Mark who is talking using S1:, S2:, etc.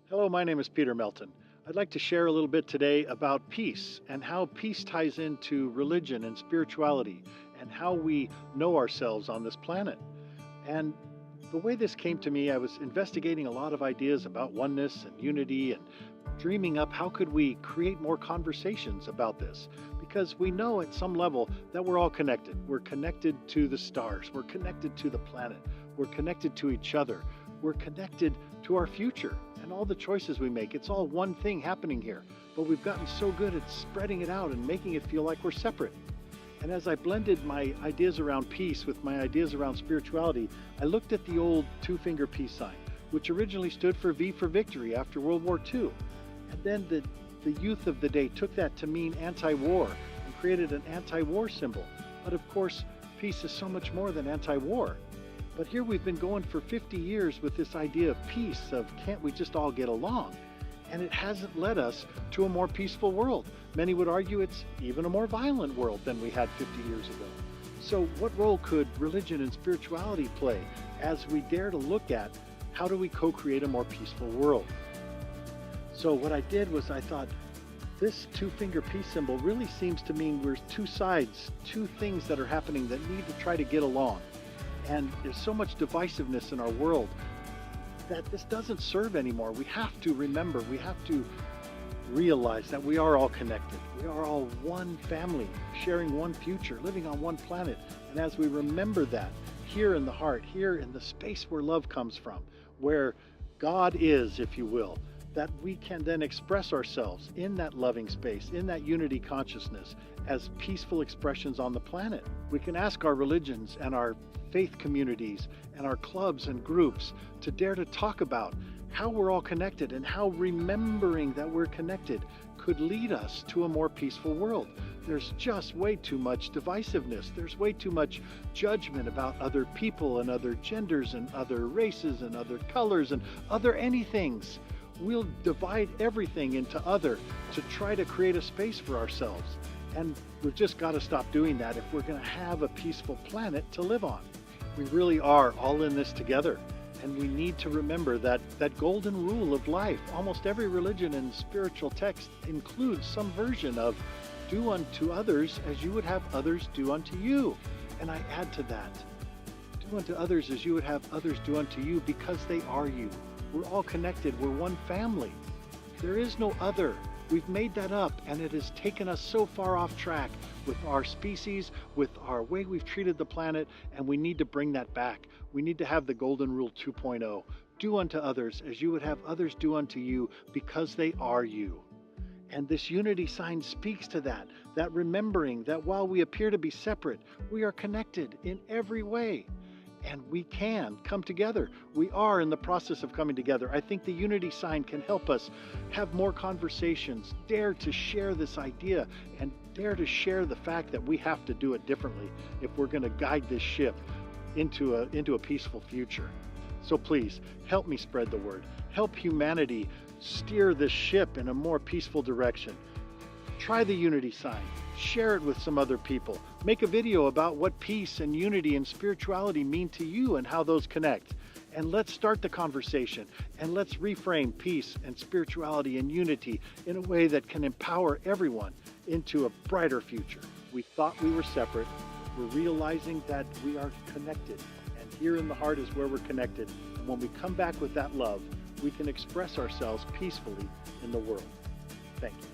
S1: Hello, my name is Peter Melton. I'd like to share a little bit today about peace and how peace ties into religion and spirituality and how we know ourselves on this planet. And the way this came to me, I was investigating a lot of ideas about oneness and unity and dreaming up how could we create more conversations about this because we know at some level that we're all connected. We're connected to the stars, we're connected to the planet, we're connected to each other, we're connected to our future and all the choices we make. It's all one thing happening here, but we've gotten so good at spreading it out and making it feel like we're separate. And as I blended my ideas around peace with my ideas around spirituality, I looked at the old two-finger peace sign, which originally stood for V for victory after World War II. And then the youth of the day took that to mean anti-war and created an anti-war symbol. But of course, peace is so much more than anti-war. But here we've been going for 50 years with this idea of peace, of can't we just all get along? And it hasn't led us to a more peaceful world. Many would argue it's even a more violent world than we had 50 years ago. So what role could religion and spirituality play as we dare to look at how do we co-create a more peaceful world? So what I did was I thought, this two-finger peace symbol really seems to mean we're two sides, two things that are happening that need to try to get along. And there's so much divisiveness in our world that this doesn't serve anymore. We have to remember, we have to realize that we are all connected. We are all one family, sharing one future, living on one planet. And as we remember that, here in the heart, here in the space where love comes from, where God is, if you will, that we can then express ourselves in that loving space, in that unity consciousness, as peaceful expressions on the planet. We can ask our religions and our faith communities and our clubs and groups to dare to talk about how we're all connected and how remembering that we're connected could lead us to a more peaceful world. There's just way too much divisiveness. There's way too much judgment about other people and other genders and other races and other colors and other anythings. We'll divide everything into other to try to create a space for ourselves. And we've just got to stop doing that if we're going to have a peaceful planet to live on. We really are all in this together. And we need to remember that golden rule of life. Almost every religion and spiritual text includes some version of do unto others as you would have others do unto you. And I add to that, do unto others as you would have others do unto you because they are you. We're all connected. We're one family. There is no other. We've made that up, and it has taken us so far off track with our species, with our way we've treated the planet, and we need to bring that back. We need to have the Golden Rule 2.0. Do unto others as you would have others do unto you because they are you. And this unity sign speaks to that remembering that while we appear to be separate, we are connected in every way. And we can come together. We are in the process of coming together. I think the unity sign can help us have more conversations, dare to share this idea, and dare to share the fact that we have to do it differently if we're going to guide this ship into a peaceful future. So please, help me spread the word. Help humanity steer this ship in a more peaceful direction. Try the unity sign. Share it with some other people. Make a video about what peace and unity and spirituality mean to you and how those connect. And let's start the conversation and let's reframe peace and spirituality and unity in a way that can empower everyone into a brighter future. We thought we were separate. We're realizing that we are connected. And here in the heart is where we're connected. And when we come back with that love, we can express ourselves peacefully in the world. Thank you.